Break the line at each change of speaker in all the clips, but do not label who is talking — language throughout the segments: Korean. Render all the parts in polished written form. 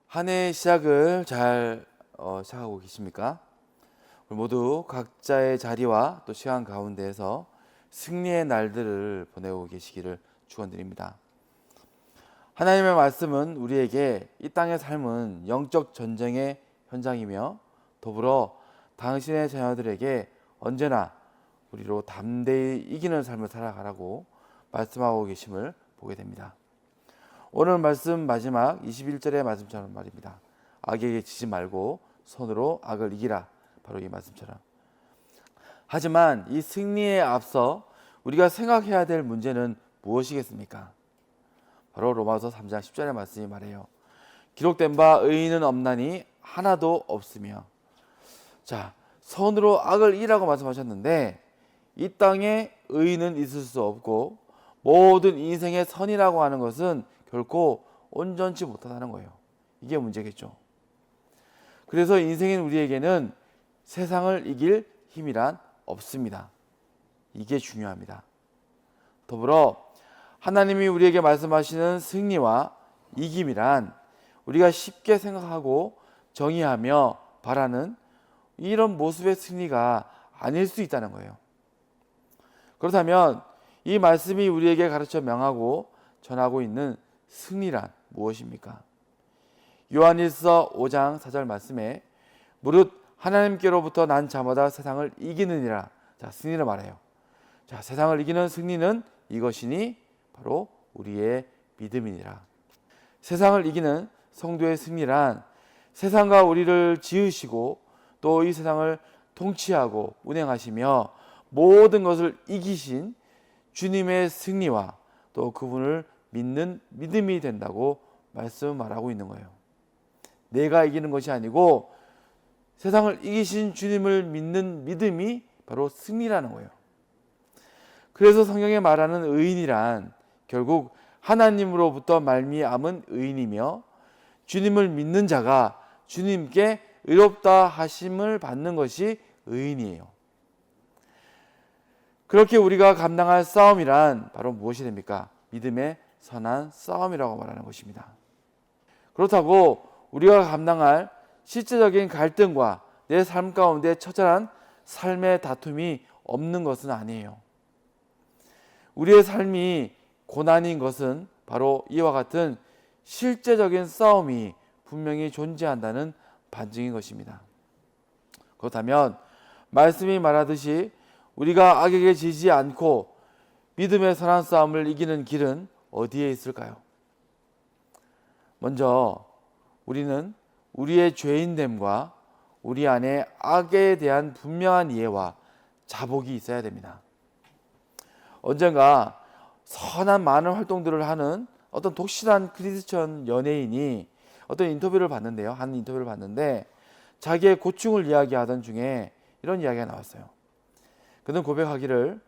한 해의 시작을 잘 시작하고 계십니까? 우리 모두 각자의 자리와 또 시간 가운데에서 승리의 날들을 보내고 계시기를 축원드립니다. 하나님의 말씀은 우리에게 이 땅의 삶은 영적 전쟁의 현장이며 더불어 당신의 자녀들에게 언제나 우리로 담대히 이기는 삶을 살아가라고 말씀하고 계심을 보게 됩니다. 오늘 말씀 마지막 21절의 말씀처럼 말입니다. 악에게 지지 말고 손으로 악을 이기라. 바로 이 말씀처럼. 하지만 이 승리에 앞서 우리가 생각해야 될 문제는 무엇이겠습니까? 바로 로마서 3장 10절의 말씀이 말해요. 기록된 바 의인은 없나니 하나도 없으며. 자, 손으로 악을 이기라고 말씀하셨는데 이 땅에 의인은 있을 수 없고 모든 인생의 선이라고 하는 것은 결코 온전치 못하다는 거예요. 이게 문제겠죠. 그래서 인생인 우리에게는 세상을 이길 힘이란 없습니다. 이게 중요합니다. 더불어 하나님이 우리에게 말씀하시는 승리와 이김이란 우리가 쉽게 생각하고 정의하며 바라는 이런 모습의 승리가 아닐 수 있다는 거예요. 그렇다면 이 말씀이 우리에게 가르쳐 명하고 전하고 있는 승리란 무엇입니까? 요한일서 5장 4절 말씀에 무릇 하나님께로부터 난 자마다 세상을 이기느니라. 자, 승리를 말해요. 자, 세상을 이기는 승리는 이것이니 바로 우리의 믿음이니라. 세상을 이기는 성도의 승리란 세상과 우리를 지으시고 또 이 세상을 통치하고 운행하시며 모든 것을 이기신 주님의 승리와 또 그분을 믿는 믿음이 된다고 말하고 있는 거예요. 내가 이기는 것이 아니고 세상을 이기신 주님을 믿는 믿음이 바로 승리라는 거예요. 그래서 성경에 말하는 의인이란 결국 하나님으로부터 말미암은 의인이며 주님을 믿는 자가 주님께 의롭다 하심을 받는 것이 의인이에요. 그렇게 우리가 감당할 싸움이란 바로 무엇이 됩니까? 믿음의 선한 싸움이라고 말하는 것입니다. 그렇다고 우리가 감당할 실제적인 갈등과 내 삶 가운데 처절한 삶의 다툼이 없는 것은 아니에요. 우리의 삶이 고난인 것은 바로 이와 같은 실제적인 싸움이 분명히 존재한다는 반증인 것입니다. 그렇다면 말씀이 말하듯이 우리가 악에게 지지 않고 믿음의 선한 싸움을 이기는 길은 어디에 있을까요? 먼저 우리는 우리의 죄인됨과 우리 안에 악에 대한 분명한 이해와 자복이 있어야 됩니다. 언젠가 선한 많은 활동들을 하는 어떤 독실한 크리스천 연예인이 어떤 인터뷰를 봤는데요. 한 인터뷰를 봤는데 자기의 고충을 이야기하던 중에 이런 이야기가 나왔어요. 그는 고백하기를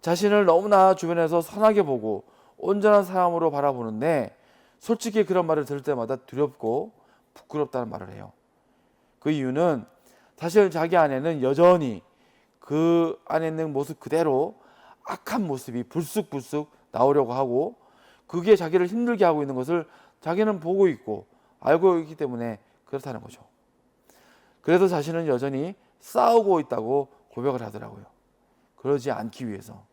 자신을 너무나 주변에서 선하게 보고 온전한 사람으로 바라보는데 솔직히 그런 말을 들을 때마다 두렵고 부끄럽다는 말을 해요. 그 이유는 사실 자기 안에는 여전히 그 안에 있는 모습 그대로 악한 모습이 불쑥불쑥 나오려고 하고 그게 자기를 힘들게 하고 있는 것을 자기는 보고 있고 알고 있기 때문에 그렇다는 거죠. 그래서 자신은 여전히 싸우고 있다고 고백을 하더라고요. 그러지 않기 위해서.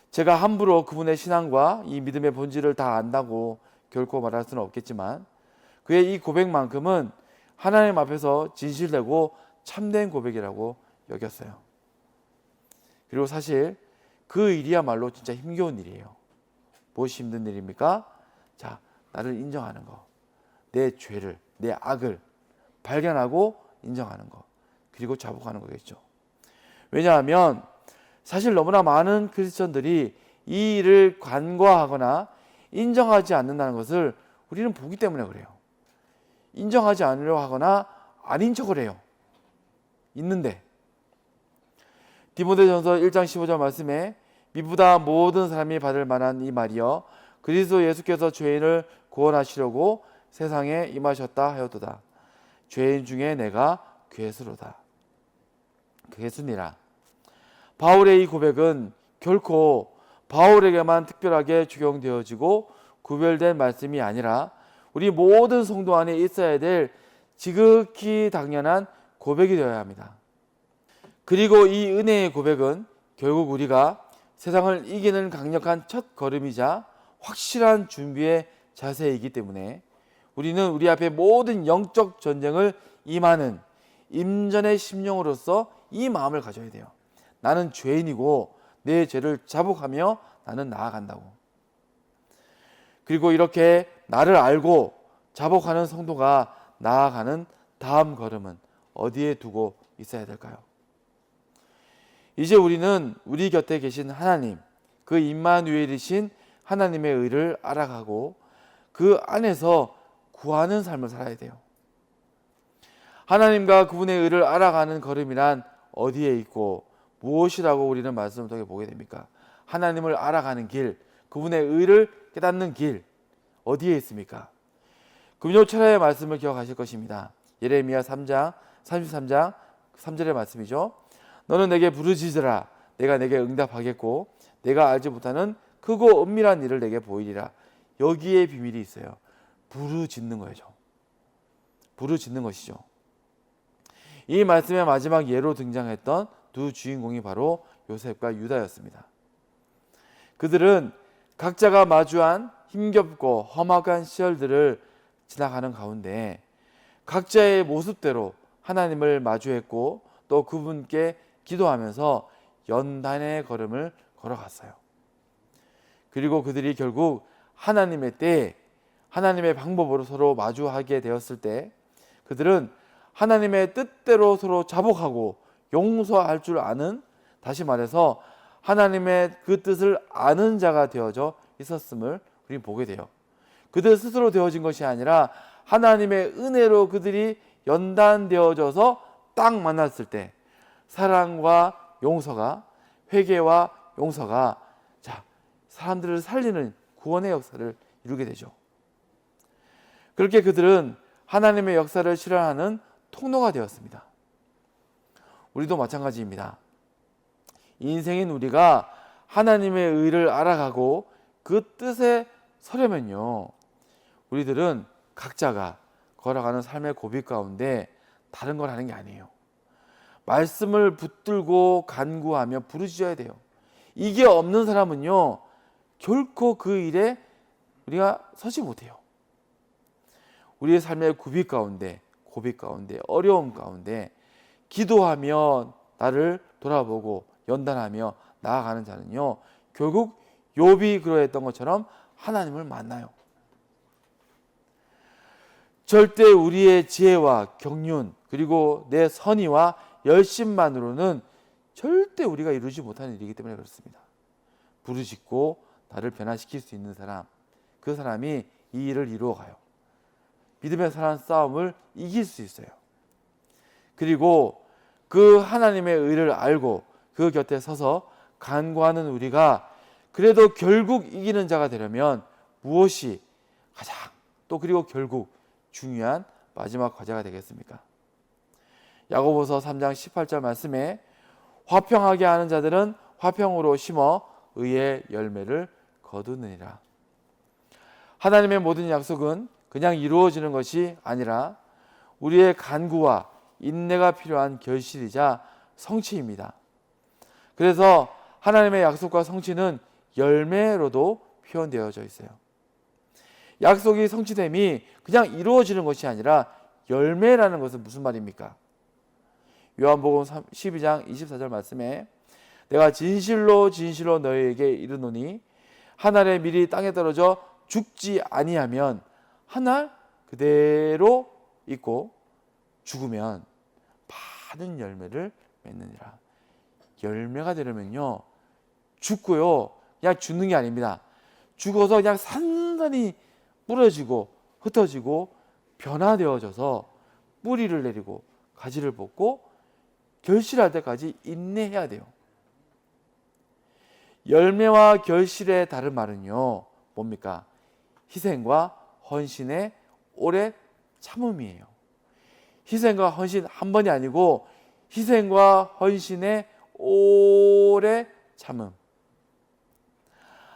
제가 함부로 그분의 신앙과 이 믿음의 본질을 다 안다고 결코 말할 수는 없겠지만 그의 이 고백만큼은 하나님 앞에서 진실되고 참된 고백이라고 여겼어요. 그리고 사실 그 일이야말로 진짜 힘겨운 일이에요. 무엇이 힘든 일입니까? 자, 나를 인정하는 거. 내 죄를, 내 악을 발견하고 인정하는 거. 그리고 자복하는 거겠죠. 왜냐하면 사실 너무나 많은 크리스천들이 이 일을 간과하거나 인정하지 않는다는 것을 우리는 보기 때문에 그래요. 인정하지 않으려고 하거나 아닌 척을 해요. 있는데 디모데전서 1장 15절 말씀에 미보다 모든 사람이 받을 만한 이 말이여 그리스도 예수께서 죄인을 구원하시려고 세상에 임하셨다 하였도다. 죄인 중에 내가 괴수로다. 괴수니라. 바울의 이 고백은 결코 바울에게만 특별하게 적용되어지고 구별된 말씀이 아니라 우리 모든 성도 안에 있어야 될 지극히 당연한 고백이 되어야 합니다. 그리고 이 은혜의 고백은 결국 우리가 세상을 이기는 강력한 첫 걸음이자 확실한 준비의 자세이기 때문에 우리는 우리 앞에 모든 영적 전쟁을 임하는 임전의 심령으로서 이 마음을 가져야 돼요. 나는 죄인이고 내 죄를 자복하며 나는 나아간다고. 그리고 이렇게 나를 알고 자복하는 성도가 나아가는 다음 걸음은 어디에 두고 있어야 될까요? 이제 우리는 우리 곁에 계신 하나님, 그 임마누엘이신 하나님의 의를 알아가고 그 안에서 구하는 삶을 살아야 돼요. 하나님과 그분의 의를 알아가는 걸음이란 어디에 있고 무엇이라고 우리는 말씀을 통해 보게 됩니까? 하나님을 알아가는 길, 그분의 의를 깨닫는 길 어디에 있습니까? 금요 철야의 말씀을 기억하실 것입니다. 예레미야 3장 33장 3절의 말씀이죠. 너는 내게 부르짖으라. 내가 내게 응답하겠고 내가 알지 못하는 크고 은밀한 일을 내게 보이리라. 여기에 비밀이 있어요. 부르짖는 거죠. 부르짖는 것이죠. 이 말씀의 마지막 예로 등장했던 두 주인공이 바로 요셉과 유다였습니다. 그들은 각자가 마주한 힘겹고 험악한 시절들을 지나가는 가운데 각자의 모습대로 하나님을 마주했고 또 그분께 기도하면서 연단의 걸음을 걸어갔어요. 그리고 그들이 결국 하나님의 때에 하나님의 방법으로 서로 마주하게 되었을 때 그들은 하나님의 뜻대로 서로 자복하고 용서할 줄 아는, 다시 말해서 하나님의 그 뜻을 아는 자가 되어져 있었음을 우리는 보게 돼요. 그들 스스로 되어진 것이 아니라 하나님의 은혜로 그들이 연단되어져서 딱 만났을 때 사랑과 용서가, 회개와 용서가 사람들을 살리는 구원의 역사를 이루게 되죠. 그렇게 그들은 하나님의 역사를 실현하는 통로가 되었습니다. 우리도 마찬가지입니다. 인생인 우리가 하나님의 의를 알아가고 그 뜻에 서려면요, 우리들은 각자가 걸어가는 삶의 고비 가운데 다른 걸 하는 게 아니에요. 말씀을 붙들고 간구하며 부르짖어야 돼요. 이게 없는 사람은요, 결코 그 일에 우리가 서지 못해요. 우리의 삶의 고비 가운데, 어려움 가운데 기도하며 나를 돌아보고 연단하며 나아가는 자는요, 결국 욥이 그러했던 것처럼 하나님을 만나요. 절대 우리의 지혜와 경륜 그리고 내 선의와 열심만으로는 절대 우리가 이루지 못하는 일이기 때문에 그렇습니다. 부르짖고 나를 변화시킬 수 있는 사람, 그 사람이 이 일을 이루어가요. 믿음의 사랑 싸움을 이길 수 있어요. 그리고 그 하나님의 의를 알고 그 곁에 서서 간구하는 우리가 그래도 결국 이기는 자가 되려면 무엇이 가장 또 그리고 결국 중요한 마지막 과제가 되겠습니까? 야고보서 3장 18절 말씀에 화평하게 하는 자들은 화평으로 심어 의의 열매를 거두느니라. 하나님의 모든 약속은 그냥 이루어지는 것이 아니라 우리의 간구와 인내가 필요한 결실이자 성취입니다. 그래서 하나님의 약속과 성취는 열매로도 표현되어져 있어요. 약속이 성취됨이 그냥 이루어지는 것이 아니라 열매라는 것은 무슨 말입니까? 요한복음 12장 24절 말씀에 내가 진실로 진실로 너희에게 이르노니 한 알의 밀이 땅에 떨어져 죽지 아니하면 한 알 그대로 있고 죽으면 많은 열매를 맺느니라. 열매가 되려면요, 죽고요 그냥 죽는 게 아닙니다. 죽어서 그냥 산산이 부러지고 흩어지고 변화되어져서 뿌리를 내리고 가지를 벗고 결실할 때까지 인내해야 돼요. 열매와 결실의 다른 말은요 뭡니까? 희생과 헌신의 오래 참음이에요. 희생과 헌신 한 번이 아니고 희생과 헌신의 오래 참음.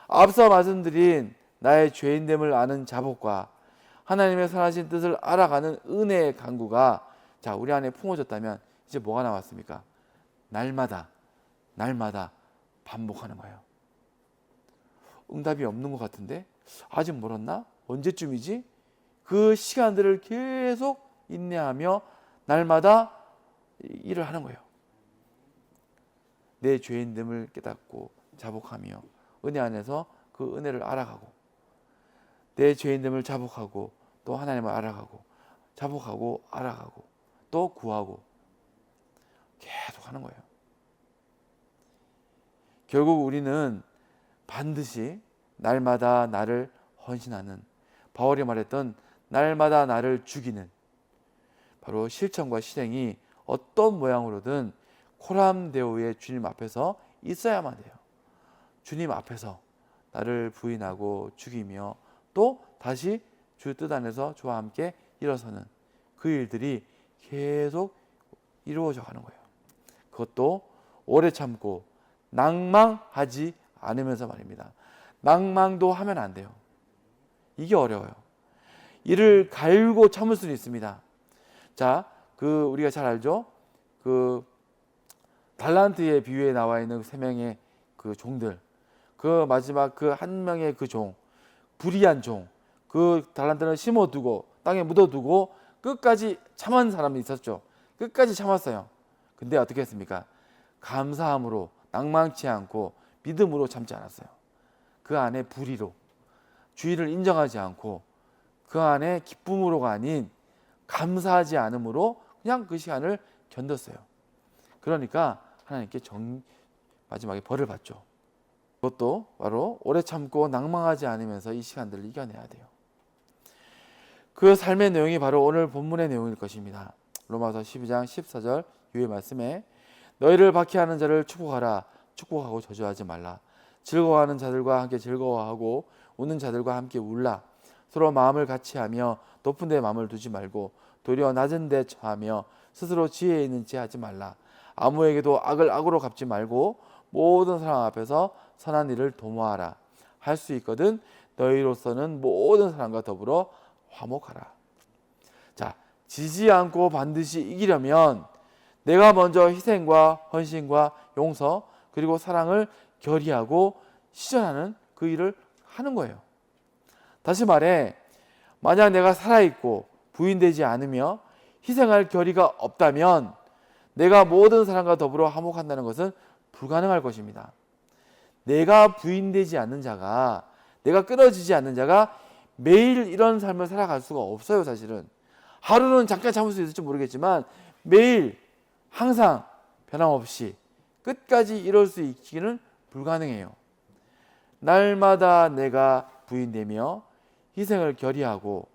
앞서 말씀드린 나의 죄인됨을 아는 자복과 하나님의 선하신 뜻을 알아가는 은혜의 강구가 자 우리 안에 품어졌다면 이제 뭐가 나왔습니까? 날마다 반복하는 거예요. 응답이 없는 것 같은데 아직 멀었나? 언제쯤이지? 그 시간들을 계속 인내하며 날마다 일을 하는 거예요. 내 죄인됨을 깨닫고 자복하며 은혜 안에서 그 은혜를 알아가고 내 죄인됨을 자복하고 또 하나님을 알아가고 자복하고 알아가고 또 구하고 계속 하는 거예요. 결국 우리는 반드시 날마다 나를 헌신하는 바울이 말했던 날마다 나를 죽이는 바로 실천과 실행이 어떤 모양으로든 코람데오의 주님 앞에서 있어야만 돼요. 주님 앞에서 나를 부인하고 죽이며 또 다시 주 뜻 안에서 주와 함께 일어서는 그 일들이 계속 이루어져 가는 거예요. 그것도 오래 참고 낭망하지 않으면서 말입니다. 낭망도 하면 안 돼요. 이게 어려워요. 이를 갈고 참을 수는 있습니다. 자, 우리가 잘 알죠? 달란트의 비유에 나와 있는 세 명의 그 종들, 그 마지막 그 한 명의 그 종, 불의한 종, 그 달란트는 심어두고 땅에 묻어두고 끝까지 참은 사람이 있었죠. 끝까지 참았어요. 근데 어떻게 했습니까? 감사함으로 낭망치 않고 믿음으로 참지 않았어요. 그 안에 불의로 주의를 인정하지 않고 그 안에 기쁨으로가 아닌 감사하지 않음으로 그냥 그 시간을 견뎠어요. 그러니까 하나님께 마지막에 벌을 받죠. 그것도 바로 오래 참고 낭망하지 않으면서 이 시간들을 이겨내야 돼요. 그 삶의 내용이 바로 오늘 본문의 내용일 것입니다. 로마서 12장 14절 유의 말씀에 너희를 박해하는 자를 축복하라. 축복하고 저주하지 말라. 즐거워하는 자들과 함께 즐거워하고 우는 자들과 함께 울라. 서로 마음을 같이하며 높은 데 마음을 두지 말고 도리어 낮은 데 처하며 스스로 지혜 있는 체 하지 말라. 아무에게도 악을 악으로 갚지 말고 모든 사람 앞에서 선한 일을 도모하라. 할 수 있거든 너희로서는 모든 사람과 더불어 화목하라. 자, 지지 않고 반드시 이기려면 내가 먼저 희생과 헌신과 용서 그리고 사랑을 결의하고 실현하는 그 일을 하는 거예요. 다시 말해 만약 내가 살아있고 부인되지 않으며 희생할 결의가 없다면 내가 모든 사람과 더불어 화목한다는 것은 불가능할 것입니다. 내가 부인되지 않는 자가 내가 끊어지지 않는 자가 매일 이런 삶을 살아갈 수가 없어요. 사실은 하루는 잠깐 참을 수 있을지 모르겠지만 매일 항상 변함없이 끝까지 이룰 수 있기는 불가능해요. 날마다 내가 부인되며 희생을 결의하고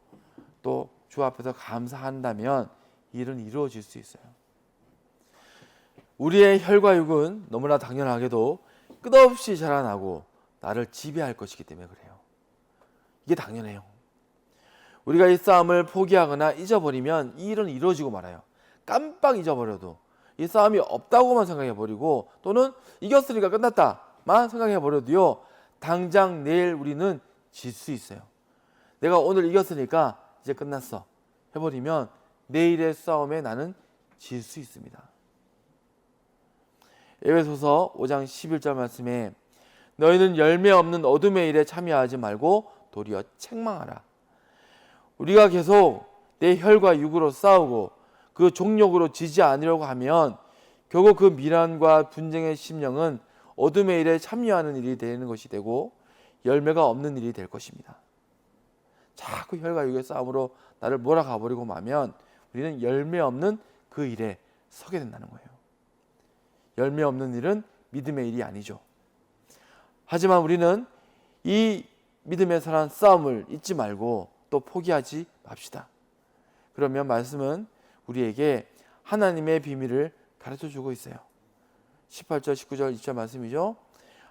또 주 앞에서 감사한다면 일은 이루어질 수 있어요. 우리의 혈과 육은 너무나 당연하게도 끝없이 자라나고 나를 지배할 것이기 때문에 그래요. 이게 당연해요. 우리가 이 싸움을 포기하거나 잊어버리면 이 일은 이루어지고 말아요. 깜빡 잊어버려도 이 싸움이 없다고만 생각해버리고 또는 이겼으니까 끝났다만 생각해버려도요 당장 내일 우리는 질 수 있어요. 내가 오늘 이겼으니까 이제 끝났어 해버리면 내일의 싸움에 나는 질 수 있습니다. 에베소서 5장 11절 말씀에 너희는 열매 없는 어둠의 일에 참여하지 말고 도리어 책망하라. 우리가 계속 내 혈과 육으로 싸우고 그 종욕으로 지지 않으려고 하면 결국 그 미련과 분쟁의 심령은 어둠의 일에 참여하는 일이 되는 것이 되고 열매가 없는 일이 될 것입니다. 자꾸 혈과 육의 싸움으로 나를 몰아가버리고 마면 우리는 열매 없는 그 일에 서게 된다는 거예요. 열매 없는 일은 믿음의 일이 아니죠. 하지만 우리는 이 믿음의 선한 싸움을 잊지 말고 또 포기하지 맙시다. 그러면 말씀은 우리에게 하나님의 비밀을 가르쳐주고 있어요. 18절, 19절, 20절 말씀이죠.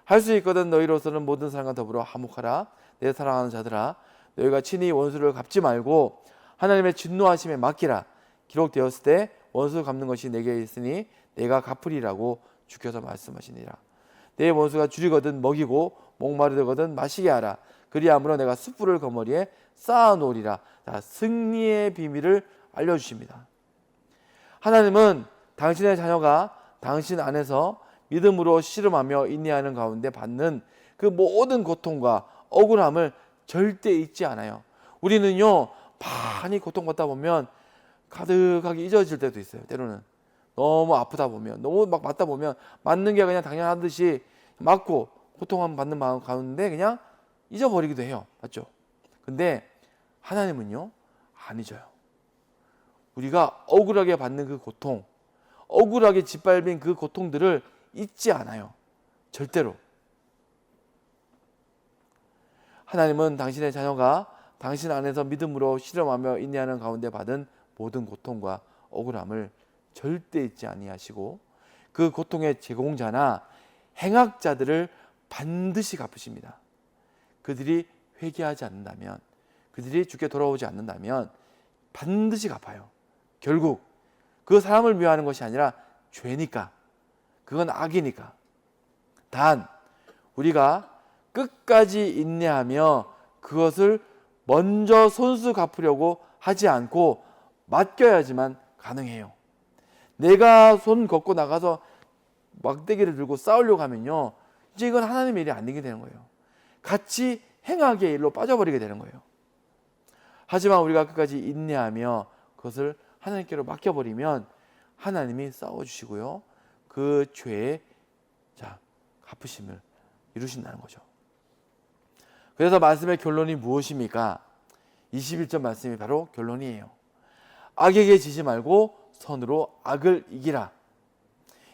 할 수 있거든 너희로서는 모든 사람과 더불어 화목하라. 내 사랑하는 자들아 너희가 친히 원수를 갚지 말고 하나님의 진노하심에 맡기라. 기록되었을 때 원수 갚는 것이 내게 있으니 내가 갚으리라고 주께서 말씀하시니라. 내 원수가 줄이거든 먹이고 목마르거든 마시게 하라. 그리함으로 내가 숯불을 거머리에 쌓아놓으리라. 자, 승리의 비밀을 알려주십니다. 하나님은 당신의 자녀가 당신 안에서 믿음으로 씨름하며 인내하는 가운데 받는 그 모든 고통과 억울함을 절대 잊지 않아요. 우리는요, 많이 고통받다 보면 가득하게 잊어질 때도 있어요. 때로는 너무 아프다 보면, 너무 막 맞다 보면 맞는 게 그냥 당연한 듯이 맞고 고통받는 마음 가운데 그냥 잊어버리기도 해요. 맞죠? 근데 하나님은요, 안 잊어요. 우리가 억울하게 받는 그 고통, 억울하게 짓밟힌 그 고통들을 잊지 않아요. 절대로. 하나님은 당신의 자녀가 당신 안에서 믿음으로 실험하며 인내하는 가운데 받은 모든 고통과 억울함을 절대 잊지 아니하시고 그 고통의 제공자나 행악자들을 반드시 갚으십니다. 그들이 회개하지 않는다면, 그들이 주께 돌아오지 않는다면 반드시 갚아요. 결국 그 사람을 미워하는 것이 아니라 죄니까, 그건 악이니까. 단 우리가 끝까지 인내하며 그것을 먼저 손수 갚으려고 하지 않고 맡겨야지만 가능해요. 내가 손 걷고 나가서 막대기를 들고 싸우려고 하면요, 이제 이건 하나님의 일이 안 되게 되는 거예요. 같이 행악의 일로 빠져버리게 되는 거예요. 하지만 우리가 끝까지 인내하며 그것을 하나님께로 맡겨버리면 하나님이 싸워주시고요, 그 죄의 갚으심을 이루신다는 거죠. 그래서 말씀의 결론이 무엇입니까? 21절 말씀이 바로 결론이에요. 악에게 지지 말고 선으로 악을 이기라.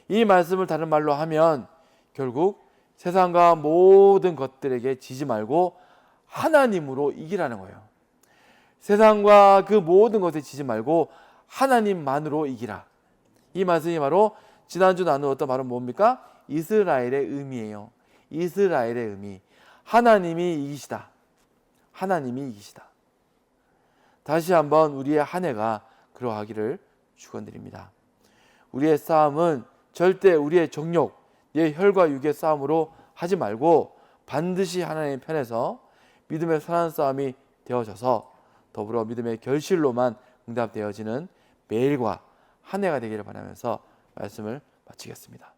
이 말씀을 다른 말로 하면 결국 세상과 모든 것들에게 지지 말고 하나님으로 이기라는 거예요. 세상과 그 모든 것에 지지 말고 하나님만으로 이기라. 이 말씀이 바로 지난주 나누었던 바로 뭡니까? 이스라엘의 의미예요. 이스라엘의 의미. 하나님이 이기시다. 하나님이 이기시다. 다시 한번 우리의 한 해가 그러하기를 축원드립니다. 우리의 싸움은 절대 우리의 정욕, 내 혈과 육의 싸움으로 하지 말고 반드시 하나님의 편에서 믿음의 선한 싸움이 되어져서 더불어 믿음의 결실로만 응답되어지는 매일과 한 해가 되기를 바라면서 말씀을 마치겠습니다.